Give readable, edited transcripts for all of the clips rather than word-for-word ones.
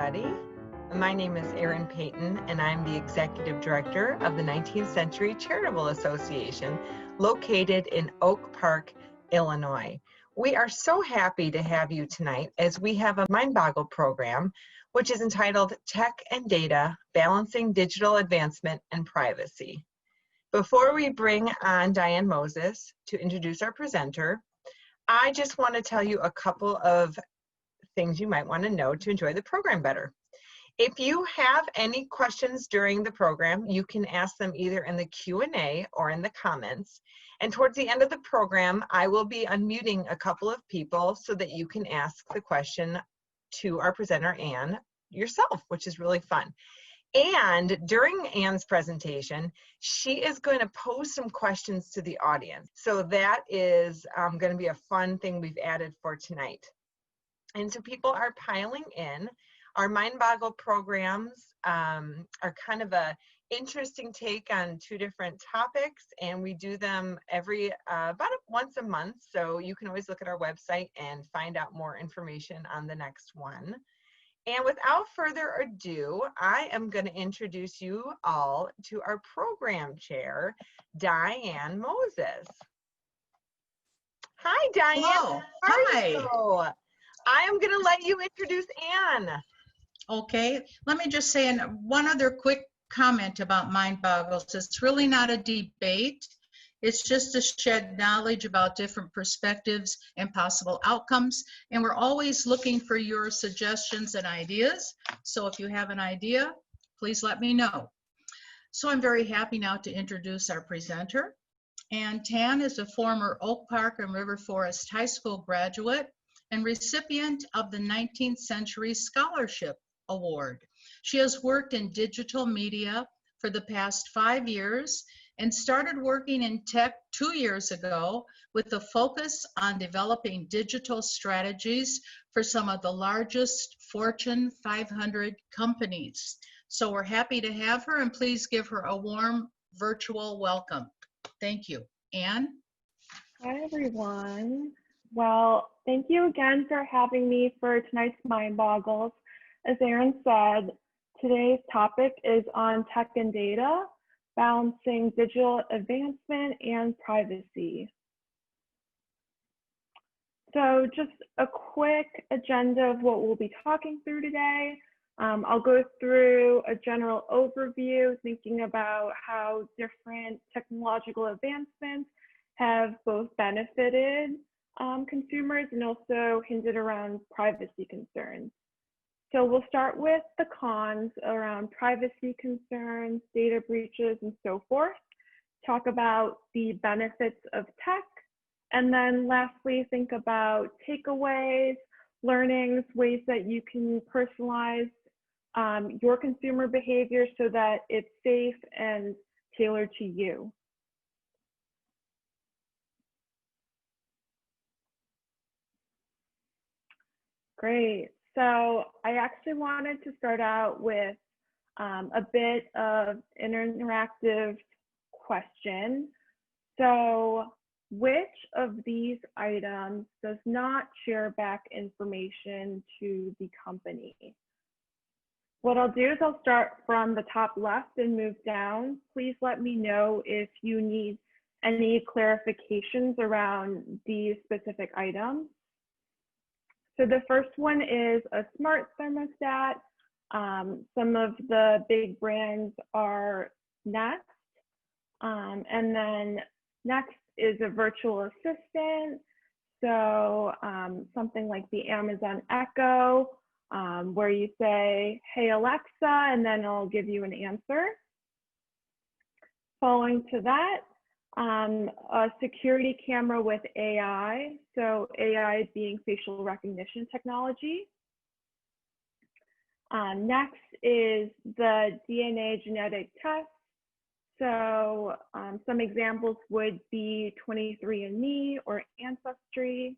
everybody. My name is Erin Payton, and I'm the Executive Director of the 19th Century Charitable Association, located in Oak Park, Illinois. We are so happy to have you tonight as we have a Mind Boggle program, which is entitled Tech and Data, Balancing Digital Advancement and Privacy. Before we bring on Diane Moses to introduce our presenter, I just want to tell you a couple of things you might want to know to enjoy the program better. If you have any questions during the program, you can ask them either in the Q&A or in the comments. And towards the end of the program, I will be unmuting a couple of people so that you can ask the question to our presenter, Anne, yourself, which is really fun. And during Anne's presentation, she is going to pose some questions to the audience. So that is going to be a fun thing we've added for tonight. And so people are piling in. Our Mind Boggle programs are kind of a interesting take on two different topics, and we do them every once a month. So you can always look at our website and find out more information on the next one. And without further ado, I am going to introduce you all to our program chair, Diane Moses. Hi, Diane. Hello. How are Hi. you? I am going to let you introduce Anne. Okay, let me just say one other quick comment about Mind Boggles. It's really not a debate. It's just to shed knowledge about different perspectives and possible outcomes. And we're always looking for your suggestions and ideas. So if you have an idea, please let me know. So I'm very happy now to introduce our presenter. Ann Tan is a former Oak Park and River Forest High School graduate and recipient of the 19th Century Scholarship Award. She has worked in digital media for the past 5 years and started working in tech 2 years ago with a focus on developing digital strategies for some of the largest Fortune 500 companies. So we're happy to have her, and please give her a warm virtual welcome. Thank you. Anne? Hi, everyone. Well, thank you again for having me for tonight's Mind Boggles. As Erin said, today's topic is on tech and data, balancing digital advancement and privacy. So just a quick agenda of what we'll be talking through today. I'll go through a general overview, thinking about how different technological advancements have both benefited consumers and also hindered around privacy concerns. So we'll start with the cons around privacy concerns, data breaches, and so forth. Talk about the benefits of tech. And then lastly, think about takeaways, learnings, ways that you can personalize your consumer behavior so that it's safe and tailored to you. Great. So I actually wanted to start out with a bit of an interactive question. So which of these items does not share back information to the company? What I'll do is I'll start from the top left and move down. Please let me know if you need any clarifications around these specific items. So the first one is a smart thermostat. Some of the big brands are Nest. And then next is a virtual assistant. So something like the Amazon Echo, where you say, hey, Alexa, and then it'll give you an answer. Following to that, a security camera with AI. So AI being facial recognition technology. Next is the DNA genetic test. So some examples would be 23andMe or Ancestry.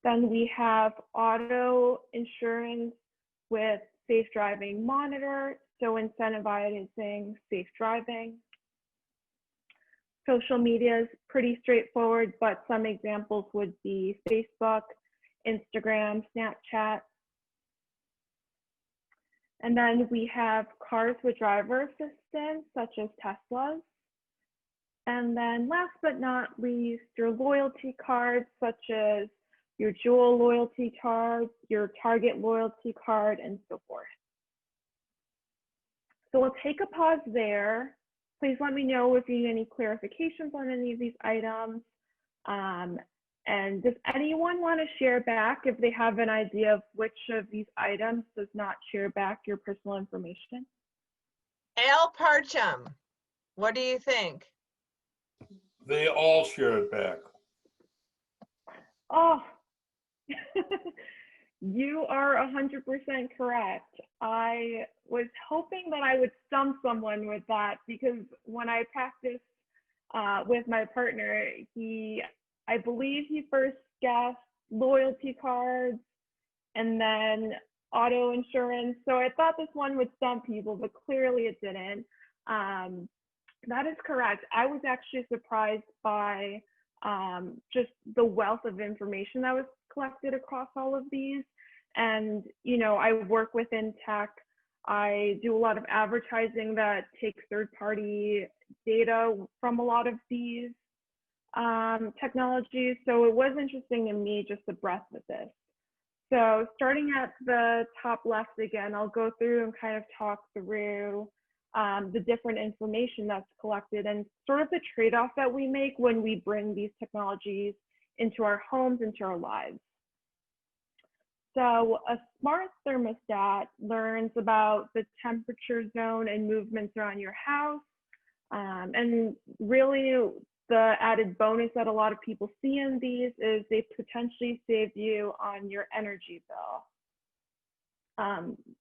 Then we have auto insurance with Safe Driving Monitor, so incentivizing safe driving. Social media is pretty straightforward, but some examples would be Facebook, Instagram, Snapchat. And then we have cars with driver assistance, such as Teslas. And then last but not least, your loyalty cards, such as your Jewel loyalty card, your Target loyalty card, and so forth. So we'll take a pause there. Please let me know if you need any clarifications on any of these items. And does anyone want to share back if they have an idea of which of these items does not share back your personal information? Al Parcham, what do you think? They all share it back. Oh, you are 100% correct. I was hoping that I would stump someone with that, because when I practiced with my partner, I believe he first guessed loyalty cards and then auto insurance. So I thought this one would stump people, but clearly it didn't. That is correct. I was actually surprised by just the wealth of information that was collected across all of these. And, you know, I work within tech. I do a lot of advertising that takes third-party data from a lot of these technologies. So it was interesting to me, just the breadth of this. So starting at the top left again, I'll go through and kind of talk through the different information that's collected and sort of the trade-off that we make when we bring these technologies into our homes, into our lives. So a smart thermostat learns about the temperature zone and movements around your house. And really the added bonus that a lot of people see in these is they potentially save you on your energy bill.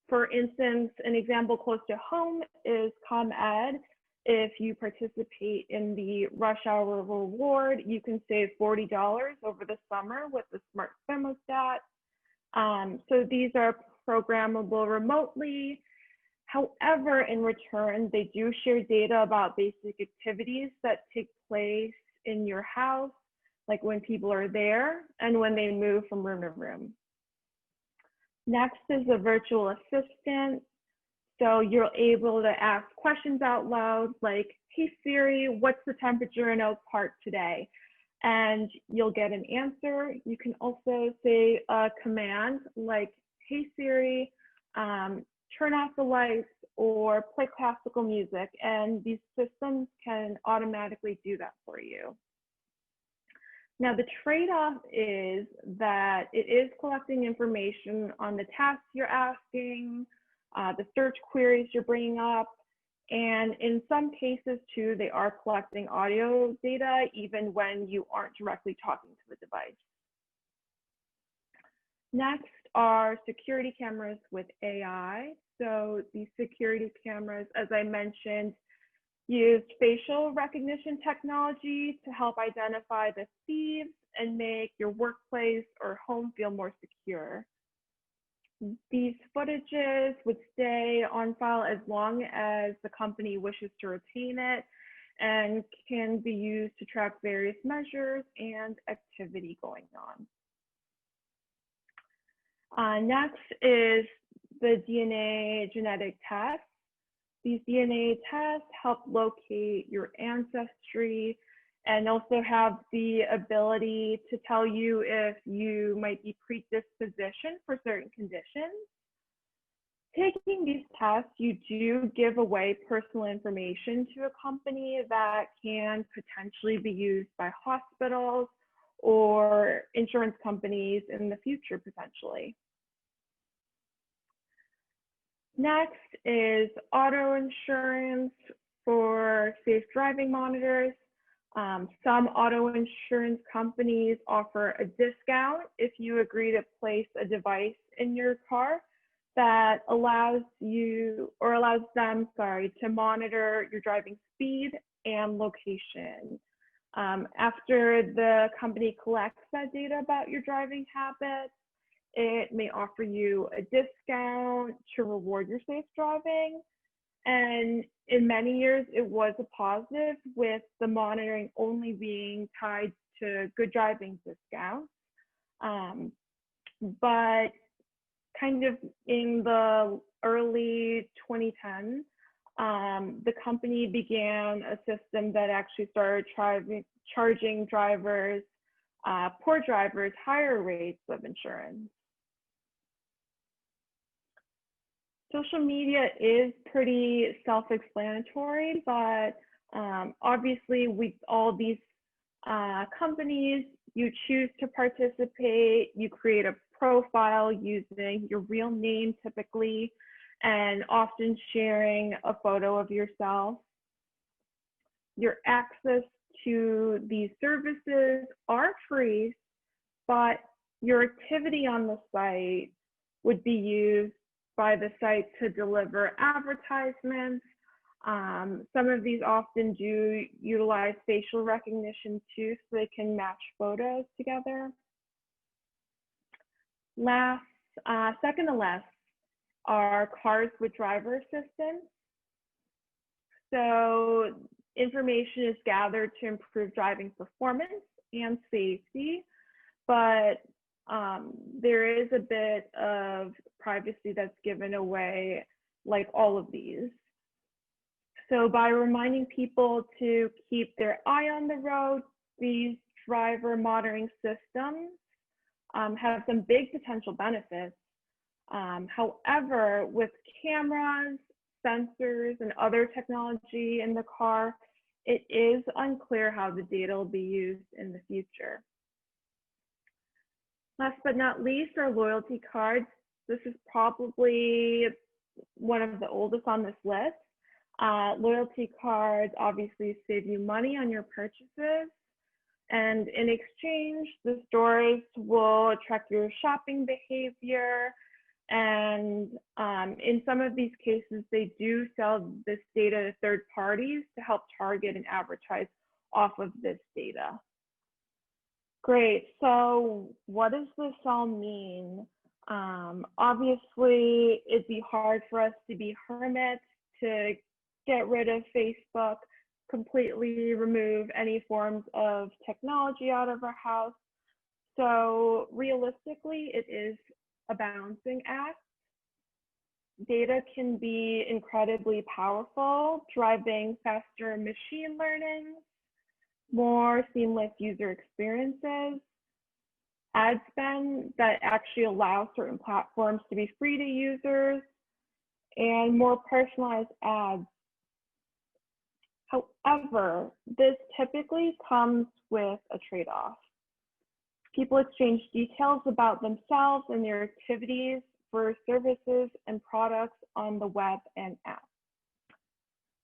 For instance, an example close to home is ComEd. If you participate in the Rush Hour Reward, you can save $40 over the summer with the smart thermostat. So these are programmable remotely. However, in return, they do share data about basic activities that take place in your house, like when people are there and when they move from room to room. Next is a virtual assistant. So you're able to ask questions out loud, like, hey Siri, what's the temperature in Oak Park today? And you'll get an answer. You can also say a command like, hey Siri, turn off the lights or play classical music, and these systems can automatically do that for you. Now, the trade-off is that it is collecting information on the tasks you're asking, the search queries you're bringing up, and in some cases too, they are collecting audio data even when you aren't directly talking to the device. Next are security cameras with AI. So these security cameras, as I mentioned, use facial recognition technology to help identify the thieves and make your workplace or home feel more secure. These footages would stay on file as long as the company wishes to retain it and can be used to track various measures and activity going on. Next is the DNA genetic test. These DNA tests help locate your ancestry and also have the ability to tell you if you might be predispositioned for certain conditions. Taking these tests, you do give away personal information to a company that can potentially be used by hospitals or insurance companies in the future, potentially. Next is auto insurance for safe driving monitors. Some auto insurance companies offer a discount if you agree to place a device in your car that allows them to monitor your driving speed and location. After the company collects that data about your driving habits, it may offer you a discount to reward your safe driving. And in many years, it was a positive, with the monitoring only being tied to good driving discounts. But kind of in the early 2010s, the company began a system that actually started charging drivers, poor drivers, higher rates of insurance. Social media is pretty self-explanatory, but obviously with all these companies, you choose to participate, you create a profile using your real name typically, and often sharing a photo of yourself. Your access to these services are free, but your activity on the site would be used by the site to deliver advertisements. Some of these often do utilize facial recognition too, so they can match photos together. Second to last are cars with driver assistance. So information is gathered to improve driving performance and safety, but there is a bit of privacy that's given away, like all of these. So by reminding people to keep their eye on the road, these driver monitoring systems have some big potential benefits. However, with cameras, sensors, and other technology in the car, it is unclear how the data will be used in the future. Last but not least are loyalty cards. This is probably one of the oldest on this list. Loyalty cards obviously save you money on your purchases, and in exchange, the stores will track your shopping behavior, and in some of these cases, they do sell this data to third parties to help target and advertise off of this data. Great, so what does this all mean? Obviously, it'd be hard for us to be hermits, to get rid of Facebook, completely remove any forms of technology out of our house. So realistically, it is a balancing act. Data can be incredibly powerful, driving faster machine learning, more seamless user experiences, ad spend that actually allows certain platforms to be free to users, and more personalized ads. However, this typically comes with a trade-off. People exchange details about themselves and their activities for services and products on the web and app.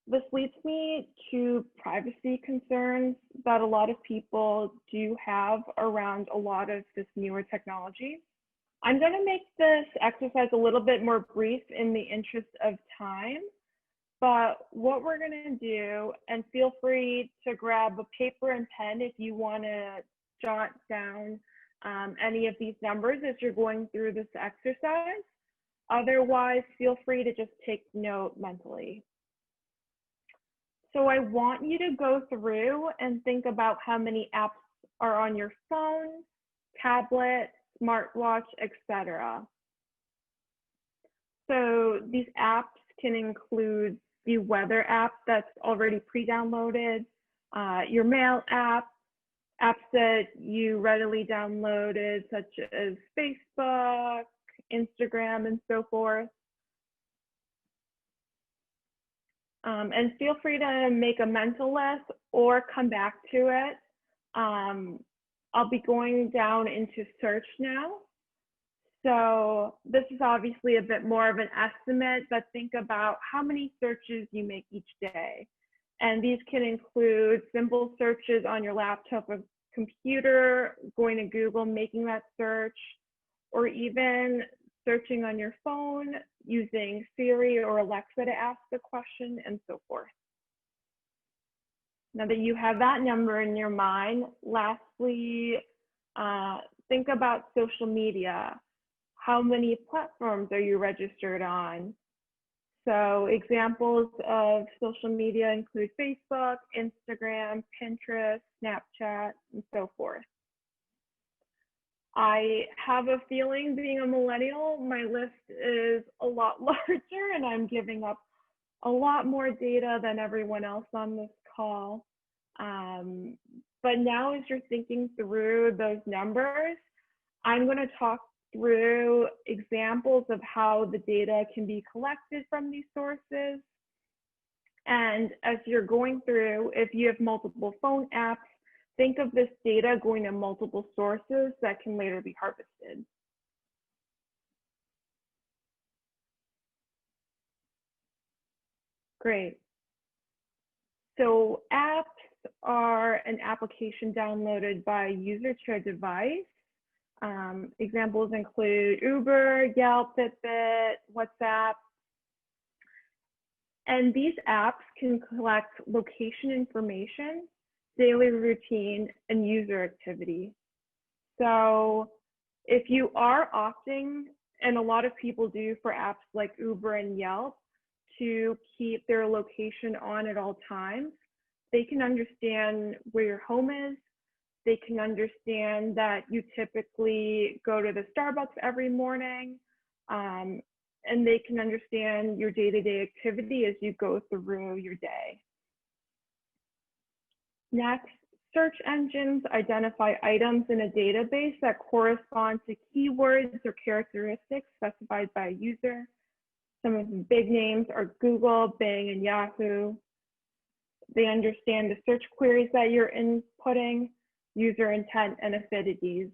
This leads me to privacy concerns that a lot of people do have around a lot of this newer technology. I'm going to make this exercise a little bit more brief in the interest of time, but what we're going to do, and feel free to grab a paper and pen if you want to jot down any of these numbers as you're going through this exercise. Otherwise, feel free to just take note mentally. So I want you to go through and think about how many apps are on your phone, tablet, smartwatch, etc. So these apps can include the weather app that's already pre-downloaded, your mail app, apps that you readily downloaded, such as Facebook, Instagram, and so forth. And feel free to make a mental list or come back to it. I'll be going down into search now. So this is obviously a bit more of an estimate, but think about how many searches you make each day. And these can include simple searches on your laptop or computer, going to Google, making that search, or even searching on your phone, using Siri or Alexa to ask the question, and so forth. Now that you have that number in your mind, lastly, think about social media. How many platforms are you registered on? So examples of social media include Facebook, Instagram, Pinterest, Snapchat, and so forth. I have a feeling, being a millennial, my list is a lot larger and I'm giving up a lot more data than everyone else on this call. But now, as you're thinking through those numbers, I'm going to talk through examples of how the data can be collected from these sources. And as you're going through, if you have multiple phone apps, think of this data going to multiple sources that can later be harvested. Great. So apps are an application downloaded by a user to a device. Examples include Uber, Yelp, Fitbit, WhatsApp. And these apps can collect location information, daily routine, and user activity. So if you are opting, and a lot of people do for apps like Uber and Yelp, to keep their location on at all times, they can understand where your home is. They can understand that you typically go to the Starbucks every morning, and they can understand your day-to-day activity as you go through your day. Next, search engines identify items in a database that correspond to keywords or characteristics specified by a user. Some of the big names are Google, Bing, and Yahoo. They understand the search queries that you're inputting, user intent, and affinities.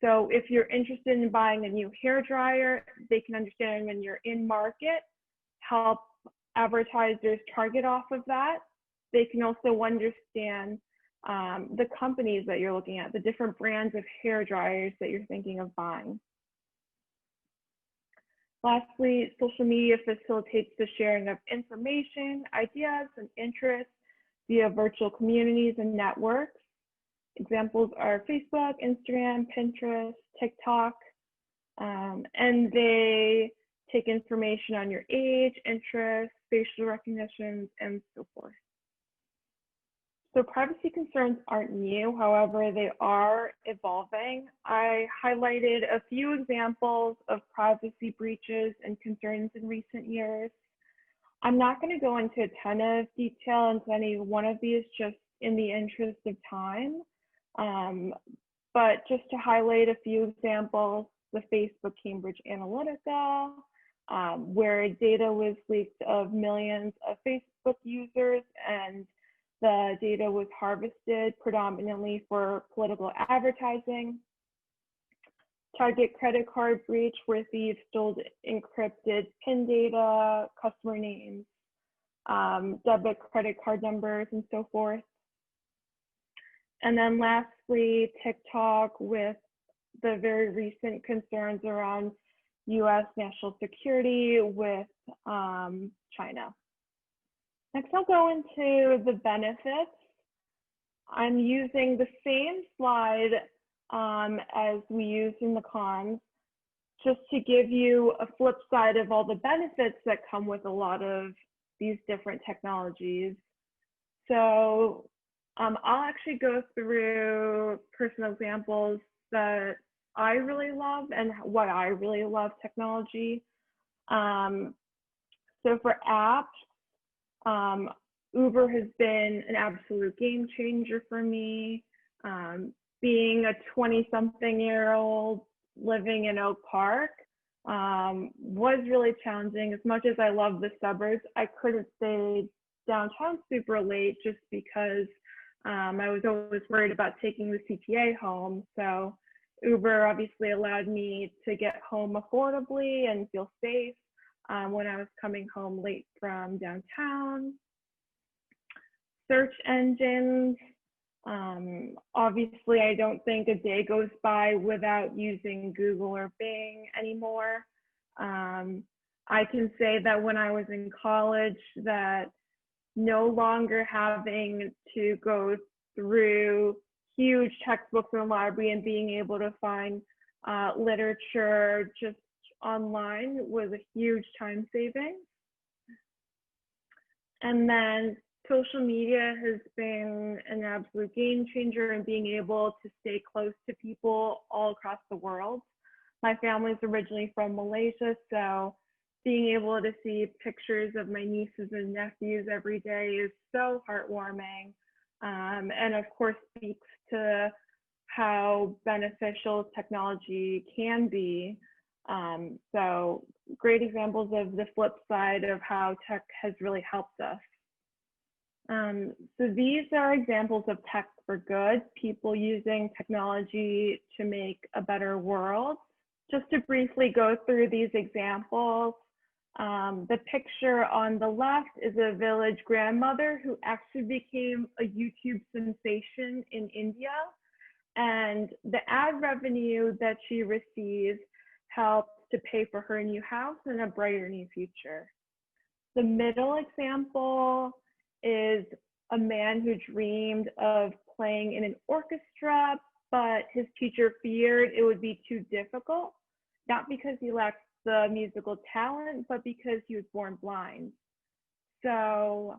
So if you're interested in buying a new hairdryer, they can understand when you're in market, help advertisers target off of that. They can also understand the companies that you're looking at, the different brands of hairdryers that you're thinking of buying. Lastly, social media facilitates the sharing of information, ideas, and interests via virtual communities and networks. Examples are Facebook, Instagram, Pinterest, TikTok, and they take information on your age, interests, facial recognition, and so forth. So privacy concerns aren't new, however, they are evolving. I highlighted a few examples of privacy breaches and concerns in recent years. I'm not going to go into a ton of detail into any one of these, just in the interest of time. But just to highlight a few examples, the Facebook Cambridge Analytica, where data was leaked of millions of Facebook users, and the data was harvested predominantly for political advertising. Target credit card breach, where thieves stole encrypted PIN data, customer names, debit credit card numbers, and so forth. And then lastly, TikTok, with the very recent concerns around US national security with China. Next, I'll go into the benefits. I'm using the same slide as we used in the cons, just to give you a flip side of all the benefits that come with a lot of these different technologies. So I'll actually go through personal examples that I really love and why I really love technology. So for apps, Uber has been an absolute game changer for me. Being a 20-something-year-old living in Oak Park was really challenging. As much as I love the suburbs, I couldn't stay downtown super late just because I was always worried about taking the CTA home. So Uber obviously allowed me to get home affordably and feel safe when I was coming home late from downtown. Search engines. Obviously, I don't think a day goes by without using Google or Bing anymore. I can say that when I was in college, that no longer having to go through huge textbooks in the library and being able to find literature just online was a huge time saving. And then social media has been an absolute game changer in being able to stay close to people all across the world. My family's originally from Malaysia, so being able to see pictures of my nieces and nephews every day is so heartwarming, and of course speaks to how beneficial technology can be. So great examples of the flip side of how tech has really helped us. So these are examples of tech for good, people using technology to make a better world. Just to briefly go through these examples, the picture on the left is a village grandmother who actually became a YouTube sensation in India. And the ad revenue that she receives helps to pay for her new house and a brighter new future. The middle example is a man who dreamed of playing in an orchestra, but his teacher feared it would be too difficult, not because he lacked the musical talent, but because he was born blind. So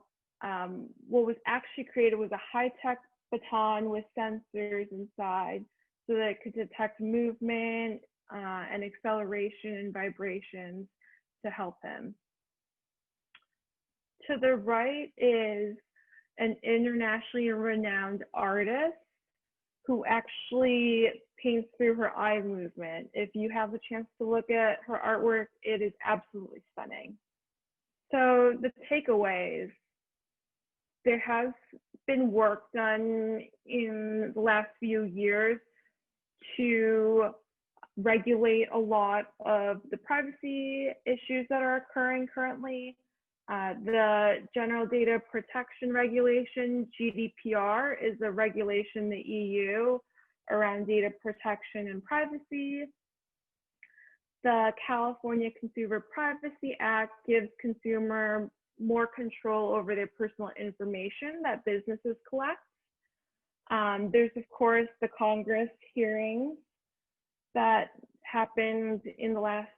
what was actually created was a high-tech baton with sensors inside so that it could detect movement and acceleration and vibrations to help him. To the right is an internationally renowned artist who actually paints through her eye movement. If you have the chance to look at her artwork, it is absolutely stunning. So the takeaways, there has been work done in the last few years to regulate a lot of the privacy issues that are occurring currently. The General Data Protection Regulation, GDPR, is a regulation in the EU around data protection and privacy. The California Consumer Privacy Act gives consumer more control over their personal information that businesses collect. There's, of course, the Congress hearings that happened in the last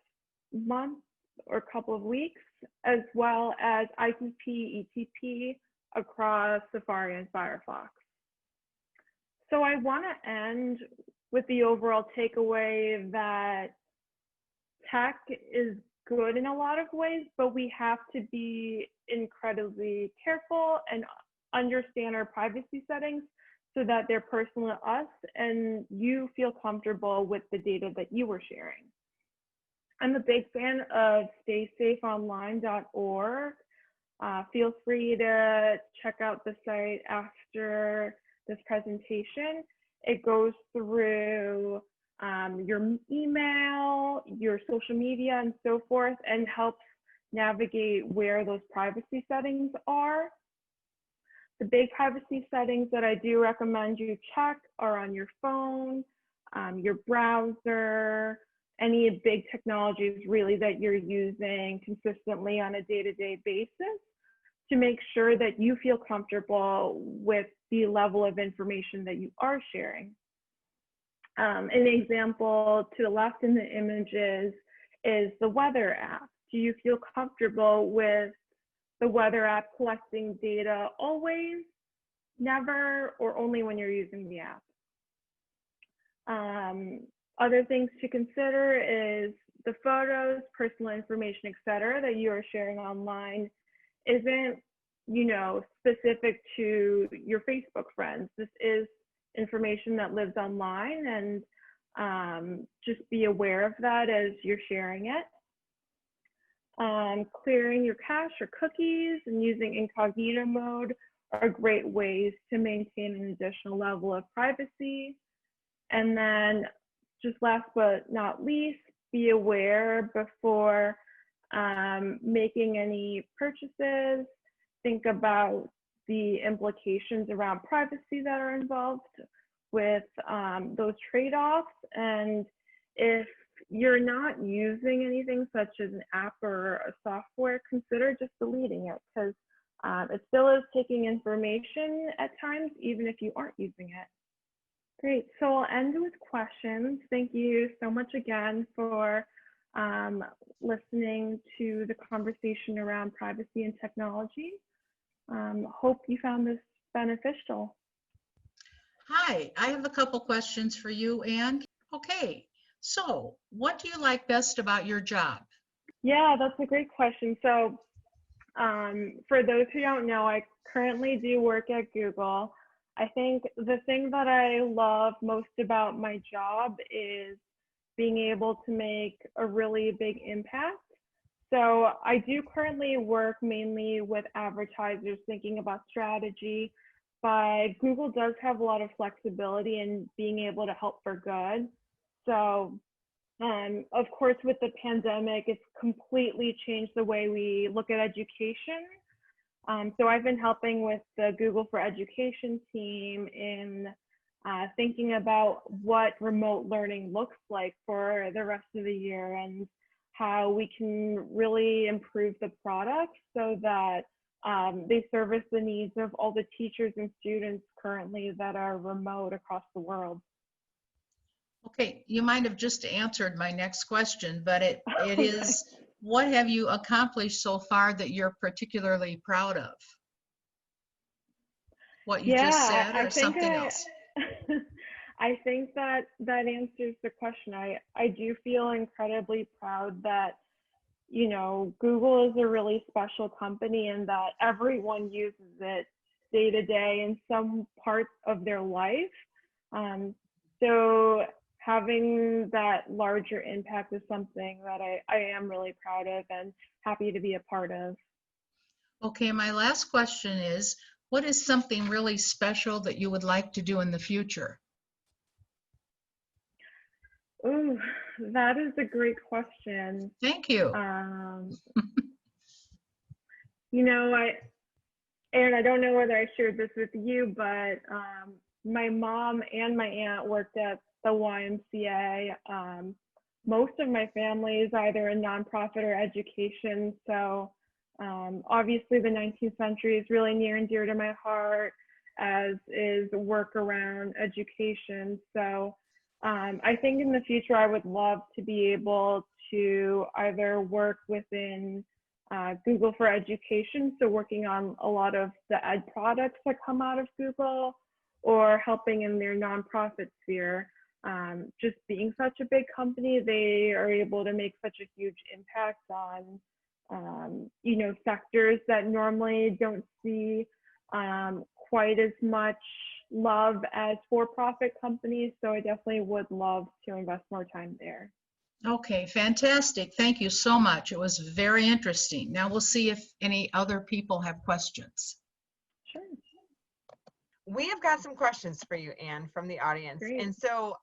month or couple of weeks, as well as ITP, ETP across Safari and Firefox. So I want to end with the overall takeaway that tech is good in a lot of ways, but we have to be incredibly careful and understand our privacy settings so that they're personal to us and you feel comfortable with the data that you were sharing. I'm a big fan of staysafeonline.org. Feel free to check out the site after this presentation. It goes through your email, your social media, and so forth, and helps navigate where those privacy settings are. The big privacy settings that I do recommend you check are on your phone, your browser, any big technologies really that you're using consistently on a day-to-day basis to make sure that you feel comfortable with the level of information that you are sharing. An example to the left in the images is the weather app. Do you feel comfortable with the weather app collecting data always, never, or only when you're using the app? Other things to consider is the photos, personal information, etc., that you are sharing online isn't, specific to your Facebook friends. This is information that lives online, and just be aware of that as you're sharing it. Clearing your cache or cookies and using incognito mode are great ways to maintain an additional level of privacy. And then just last but not least, be aware before making any purchases. Think about the implications around privacy that are involved with those trade-offs. And if you're not using anything such as an app or a software, consider just deleting it, because it still is taking information at times, even if you aren't using it. Great, so I'll end with questions. Thank you so much again for listening to the conversation around privacy and technology. hope you found this beneficial. Hi, I have a couple questions for you, Anne. Okay, so what do you like best about your job? Yeah, that's a great question. So for those who don't know, I currently do work at Google. I think the thing that I love most about my job is being able to make a really big impact. So I do currently work mainly with advertisers thinking about strategy, but Google does have a lot of flexibility in being able to help for good. So of course, with the pandemic, it's completely changed the way we look at education. So I've been helping with the Google for Education team in thinking about what remote learning looks like for the rest of the year and how we can really improve the product so that they service the needs of all the teachers and students currently that are remote across the world. Okay, you might have just answered my next question, but it Okay. is, what have you accomplished so far that you're particularly proud of? What you just said I or think something else? I think that answers the question. I do feel incredibly proud that, you know, Google is a really special company and that everyone uses it day to day in some parts of their life. So having that larger impact is something that I am really proud of and happy to be a part of. Okay, my last question is, what is something really special that you would like to do in the future? Ooh, that is a great question. Thank you. You know, Aaron, I don't know whether I shared this with you, but my mom and my aunt worked at the YMCA. Most of my family is either in nonprofit or education. So obviously the 19th century is really near and dear to my heart, as is work around education. So I think in the future, I would love to be able to either work within Google for Education, so working on a lot of the ed products that come out of Google, or helping in their nonprofit sphere. Just being such a big company, they are able to make such a huge impact on, you know, sectors that normally don't see quite as much love as for-profit companies. So I definitely would love to invest more time there. Okay, fantastic. Thank you so much. It was very interesting. Now we'll see if any other people have questions. Sure. We have got some questions for you, Anne, from the audience. Great. And so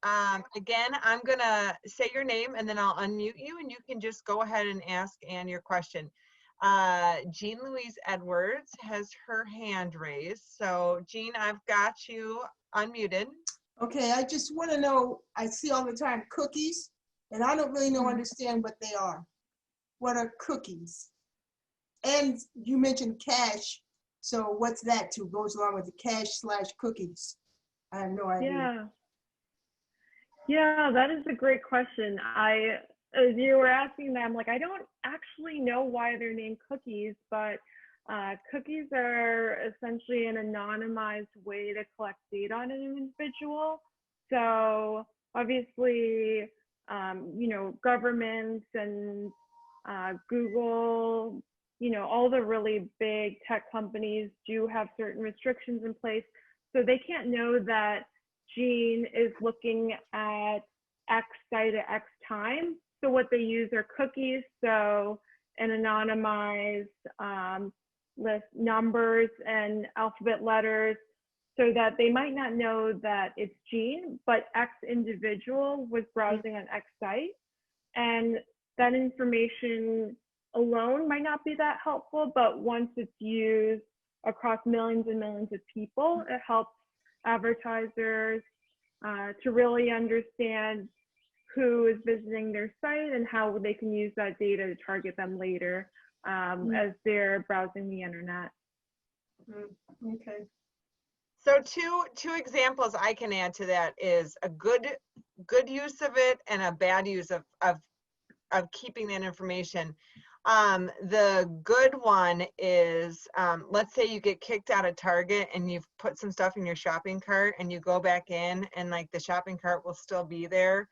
again, I'm gonna say your name and then I'll unmute you and you can just go ahead and ask Anne your question. Jean Louise Edwards has her hand raised. So Jean, I've got you unmuted. Okay, I just want to know, I see all the time cookies, and I don't really understand what they are. What are cookies? And you mentioned cash, so what's that too? Goes along with the cash/cookies. I have no idea. Yeah, that is a great question. As you were asking that, I'm like, I don't actually know why they're named cookies, but cookies are essentially an anonymized way to collect data on an individual. So obviously, you know, governments and Google, you know, all the really big tech companies do have certain restrictions in place. So they can't know that Jean is looking at X site at X time. So what they use are cookies, so an anonymized list, numbers and alphabet letters, so that they might not know that it's Jean, but X individual was browsing on X site. And that information alone might not be that helpful, but once it's used across millions and millions of people, it helps advertisers to really understand who is visiting their site and how they can use that data to target them later as they're browsing the internet. Okay. So two examples I can add to that is a good use of it and a bad use of keeping that information. The good one is, let's say you get kicked out of Target and you've put some stuff in your shopping cart and you go back in and like the shopping cart will still be there,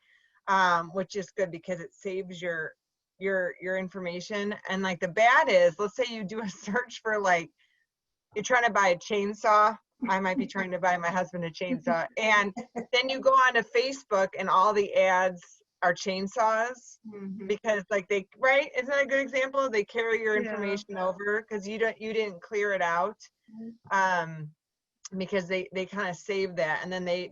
which is good because it saves your information. And like the bad is, let's say you do a search for like, you're trying to buy a chainsaw. I might be trying to buy my husband a chainsaw. And then you go on to Facebook and all the ads are chainsaws because like they, right? Isn't that a good example? They carry your information over because you didn't clear it out. Because they kind of save that and then they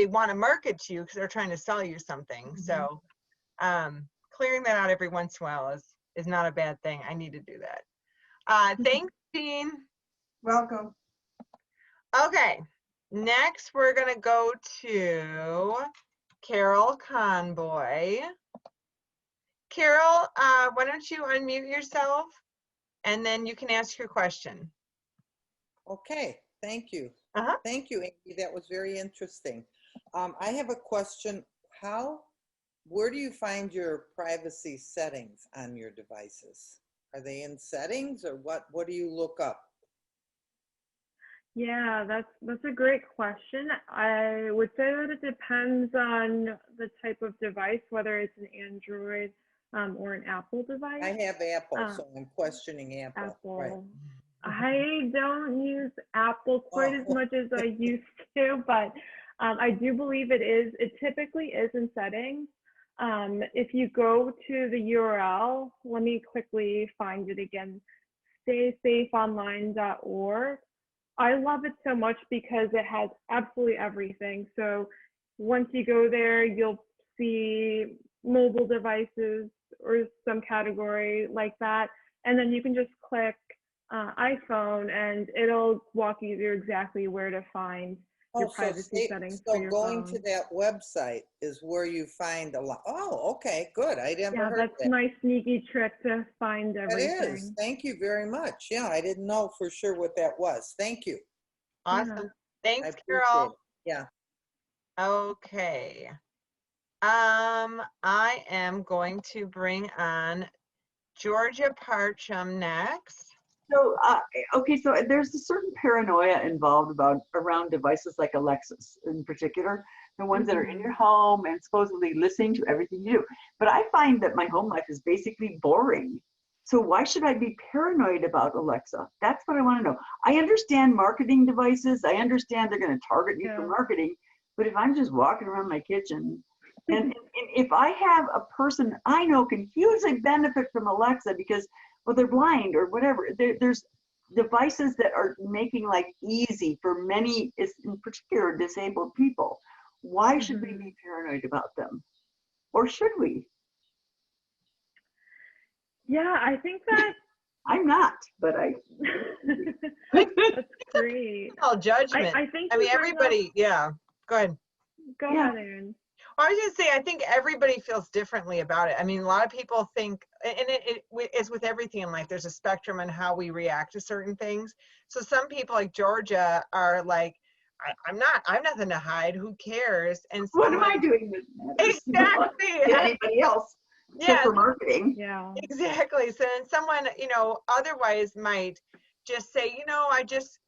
want to market to you because they're trying to sell you something. So clearing that out every once in a while is not a bad thing. I need to do that. Thanks, Jean. Welcome. Okay, next we're gonna go to Carol Conboy. Carol, why don't you unmute yourself and then you can ask your question. Okay, thank you. Uh-huh. Thank you, Amy. That was very interesting. I have a question. Where do you find your privacy settings on your devices? Are they in settings or what do you look up? Yeah, that's a great question. I would say that it depends on the type of device, whether it's an Android or an Apple device. I have Apple, so I'm questioning Apple. Apple. Right. I don't use Apple quite as much as I used to, but I do believe it typically is in settings. If you go to the URL, let me quickly find it again, staysafeonline.org. I love it so much because it has absolutely everything. So once you go there, you'll see mobile devices or some category like that. And then you can just click iPhone and it'll walk you through exactly where to find your privacy settings for your going phone. to that website is where you find a lot. Oh, okay, good. I never heard that's that. my sneaky trick to find everything. That is. Thank you very much. Yeah, I didn't know for sure what that was. Thank you. Awesome. Thanks, I appreciate Carol. it. Yeah. Okay. I am going to bring on Georgia Parcham next. So, okay, so there's a certain paranoia involved around devices like Alexis in particular, the ones that are in your home and supposedly listening to everything you do. But I find that my home life is basically boring. So why should I be paranoid about Alexa? That's what I want to know. I understand marketing devices. I understand they're going to target me for marketing. But if I'm just walking around my kitchen, and if I have a person I know can hugely benefit from Alexa because, well, they're blind or whatever. There's devices that are making life easy for many, in particular, disabled people. Why should we be paranoid about them? Or should we? Yeah, I think that I'm not, but that's great. All judgment. I think I mean, everybody, yeah. Go ahead. Go ahead, Erin. I was going to say, I think everybody feels differently about it. I mean, a lot of people think, and it is with everything in life, there's a spectrum on how we react to certain things. So some people like Georgia are like, I have nothing to hide. Who cares? And what am I doing with matters? Exactly. Anybody else? Yeah. For marketing. Yeah. Exactly. So then someone, otherwise might just say, I just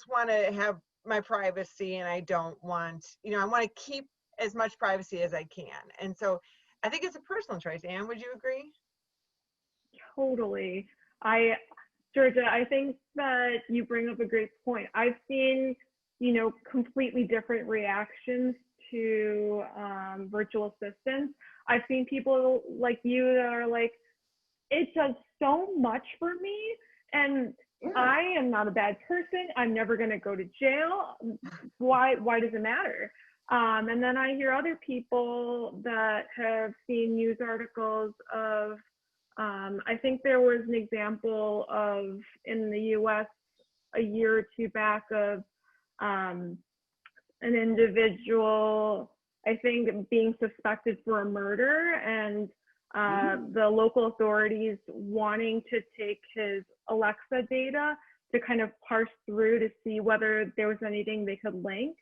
want to have my privacy and I don't want, I want to keep as much privacy as I can. And so I think it's a personal choice. Anne, would you agree? Totally. Georgia, I think that you bring up a great point. I've seen, completely different reactions to virtual assistants. I've seen people like you that are like, it does so much for me. And I am not a bad person. I'm never going to go to jail. Why does it matter? And then I hear other people that have seen news articles of, I think there was an example of in the US a year or two back of an individual, I think, being suspected for a murder, and the local authorities wanting to take his Alexa data to kind of parse through to see whether there was anything they could link.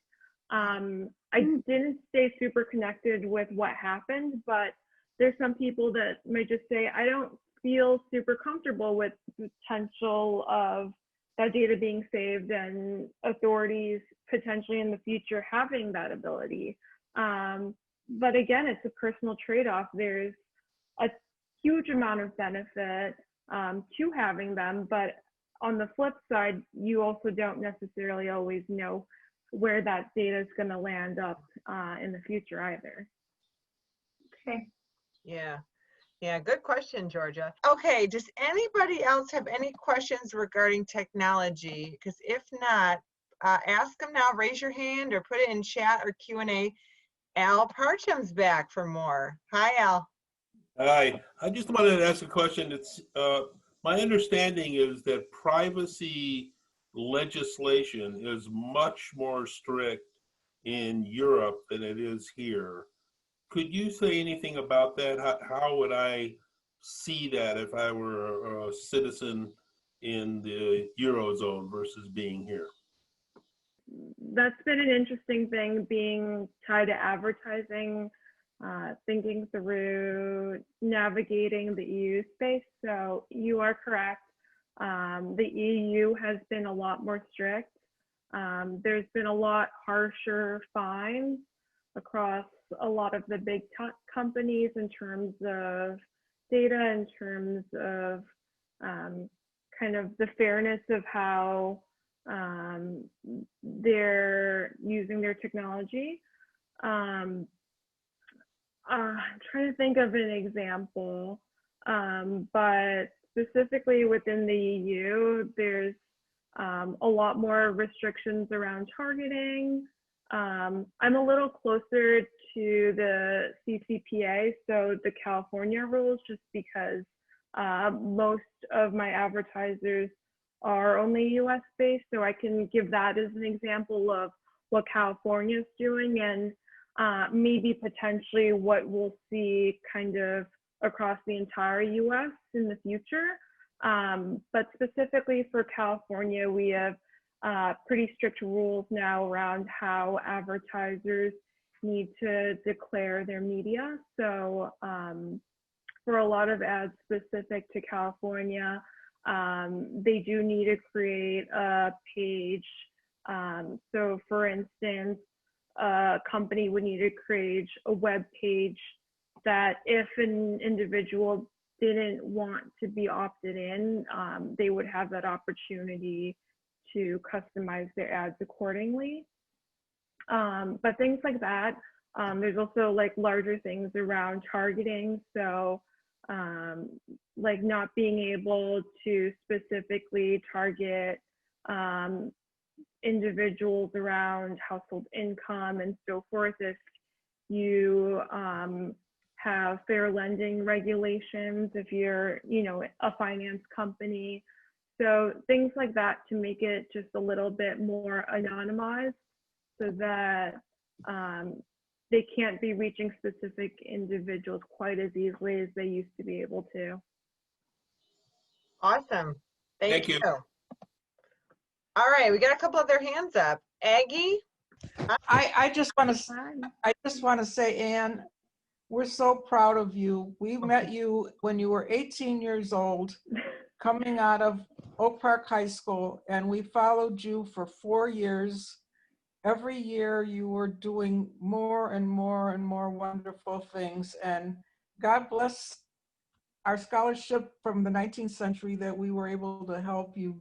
I didn't stay super connected with what happened, but there's some people that might just say, I don't feel super comfortable with the potential of that data being saved and authorities potentially in the future having that ability. But again, it's a personal trade-off. There's a huge amount of benefit to having them, but on the flip side, you also don't necessarily always know where that data is going to land up in the future either. Okay. Yeah. Yeah, good question, Georgia. Okay, does anybody else have any questions regarding technology? Because if not, ask them now, raise your hand or put it in chat or Q&A. Al Parcham's back for more. Hi, Al. Hi, I just wanted to ask a question. It's my understanding is that privacy legislation is much more strict in Europe than it is here. Could you say anything about that? How would I see that if I were a citizen in the Eurozone versus being here? That's been an interesting thing, being tied to advertising, thinking through navigating the EU space. So you are correct. The EU has been a lot more strict. There's been a lot harsher fines across a lot of the big companies in terms of data, in terms of kind of the fairness of how they're using their technology. I'm trying to think of an example, but specifically within the EU, there's a lot more restrictions around targeting. I'm a little closer to the CCPA, so the California rules, just because most of my advertisers are only US based, so I can give that as an example of what California is doing and maybe potentially what we'll see kind of across the entire US in the future. But specifically for California, we have pretty strict rules now around how advertisers need to declare their media. So for a lot of ads specific to California, they do need to create a page. So for instance, a company would need to create a web page that if an individual didn't want to be opted in, they would have that opportunity to customize their ads accordingly. But things like that. There's also like larger things around targeting. So like not being able to specifically target individuals around household income and so forth if you have fair lending regulations, if you're, you know, a finance company. So things like that to make it just a little bit more anonymized so that they can't be reaching specific individuals quite as easily as they used to be able to. Awesome. Thank you. you. All right, we got a couple other hands up. Aggie? I just want to say, Ann, we're so proud of you. We met you when you were 18 years old, coming out of Oak Park High School, and we followed you for 4 years. Every year you were doing more and more and more wonderful things. And God bless our scholarship from the 19th century that we were able to help you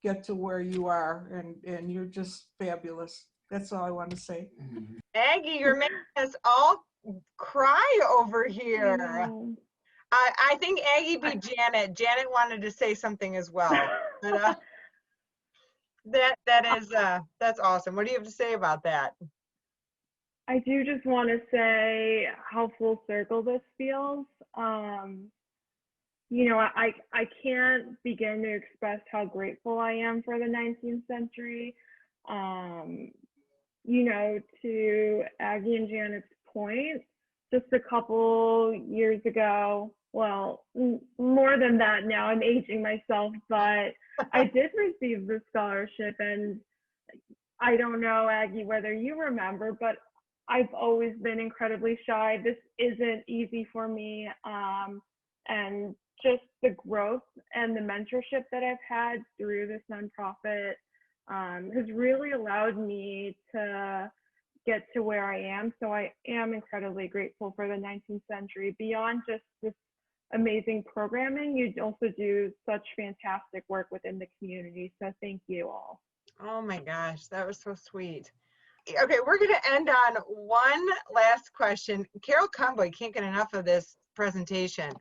get to where you are. And you're just fabulous. That's all I want to say. Aggie, you're making us all cry over here. I think Aggie beat Janet. Janet wanted to say something as well. But, that's awesome. What do you have to say about that? I do just want to say how full circle this feels. You know, I can't begin to express how grateful I am for the 19th century. You know, to Aggie and Janet's point, just a couple years ago, well, more than that now, I'm aging myself, but I did receive the scholarship, and I don't know, Aggie, whether you remember, but I've always been incredibly shy. This isn't easy for me. And just the growth and the mentorship that I've had through this nonprofit has really allowed me to get to where I am. So I am incredibly grateful for the 19th Century. Beyond just this amazing programming, you also do such fantastic work within the community. So thank you all. Oh my gosh, that was so sweet. Okay, we're going to end on one last question. Carol Conboy can't get enough of this presentation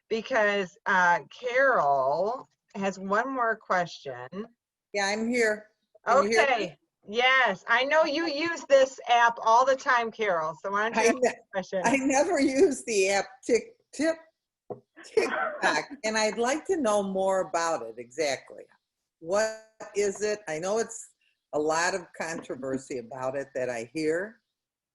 because Carol has one more question. Yeah, I'm here. Can you hear me? Okay, yes, I know you use this app all the time, Carol, so why don't you ask the question? I never use the app TikTok, and I'd like to know more about it exactly. What is it? I know it's a lot of controversy about it that I hear,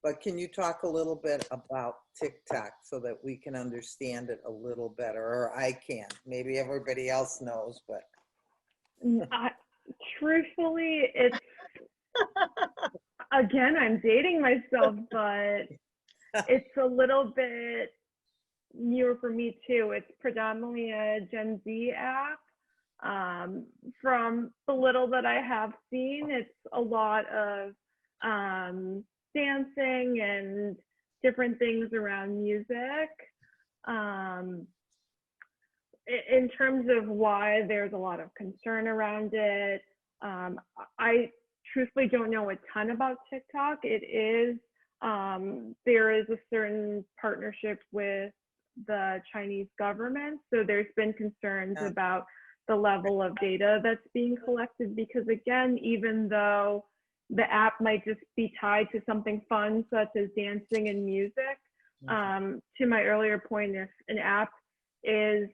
but can you talk a little bit about TikTok so that we can understand it a little better, or I can? Maybe everybody else knows, but. Truthfully, it's, again, I'm dating myself, but it's a little bit newer for me too. It's predominantly a Gen Z app. From the little that I have seen, it's a lot of dancing and different things around music. In terms of why there's a lot of concern around it, I truthfully don't know a ton about TikTok. It is, there is a certain partnership with the Chinese government, so there's been concerns about the level of data that's being collected, because again, even though the app might just be tied to something fun such as dancing and music, to my earlier point, if an app is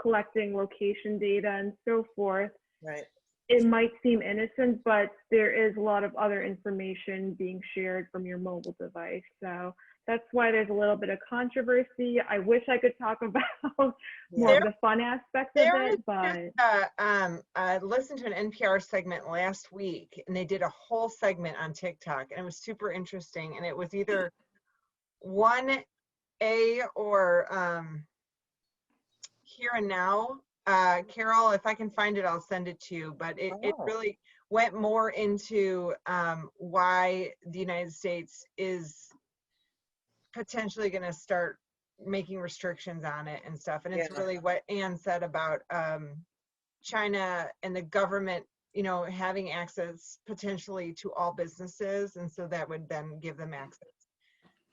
collecting location data and so forth, right, it might seem innocent, but there is a lot of other information being shared from your mobile device. So that's why there's a little bit of controversy. I wish I could talk about more of the fun aspects of it, but I listened to an NPR segment last week, and they did a whole segment on TikTok, and it was super interesting. And it was either 1A or Here and Now. Carol, if I can find it, I'll send it to you. But it really went more into why the United States is potentially going to start making restrictions on it and stuff. And it's really what Anne said about China and the government, you know, having access potentially to all businesses. And so that would then give them access.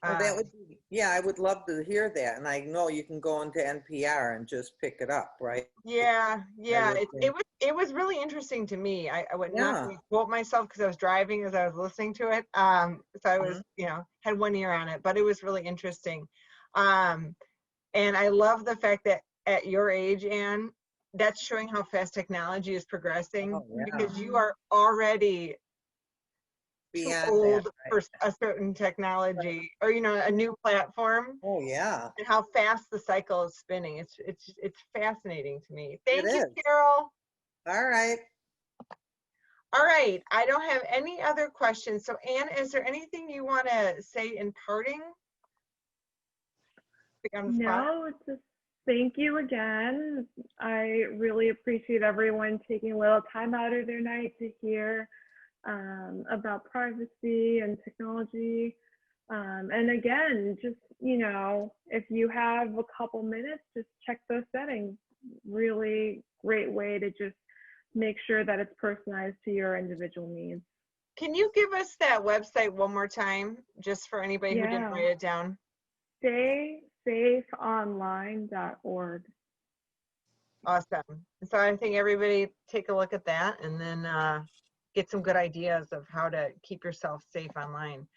Well, that would be, yeah, I would love to hear that. And I know you can go into NPR and just pick it up, right? Yeah. It was really interesting to me. I would not quote myself because I was driving as I was listening to it. So I was, you know, had one ear on it, but it was really interesting. And I love the fact that at your age, Anne, that's showing how fast technology is progressing, because you are already too old for a certain technology, or, you know, a new platform. Oh yeah. And how fast the cycle is spinning. It's fascinating to me. Thank you, Carol. All right. All right. I don't have any other questions. So Anne, is there anything you want to say in parting? No, just thank you again. I really appreciate everyone taking a little time out of their night to hear about privacy and technology. And again, just, you know, if you have a couple minutes, just check those settings. Really great way to just make sure that it's personalized to your individual needs. Can you give us that website one more time, just for anybody who didn't write it down? StaySafeOnline.org. Awesome. So I think everybody take a look at that, and then get some good ideas of how to keep yourself safe online.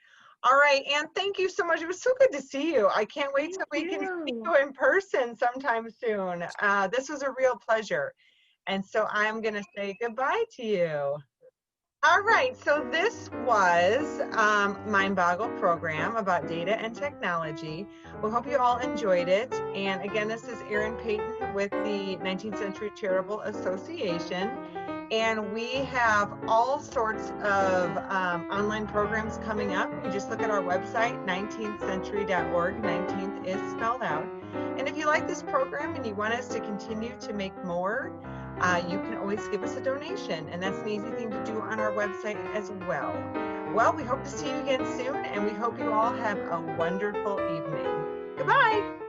All right, Anne, thank you so much. It was so good to see you. I can't wait till we can see you in person sometime soon. This was a real pleasure. And so I'm going to say goodbye to you. All right, so this was Mind Boggle program about data and technology. We hope you all enjoyed it. And again, this is Erin Payton with the 19th Century Charitable Association. And we have all sorts of online programs coming up. You just look at our website, 19thcentury.org. 19th is spelled out. And if you like this program and you want us to continue to make more, you can always give us a donation, and that's an easy thing to do on our website as well. Well, we hope to see you again soon, and we hope you all have a wonderful evening. Goodbye.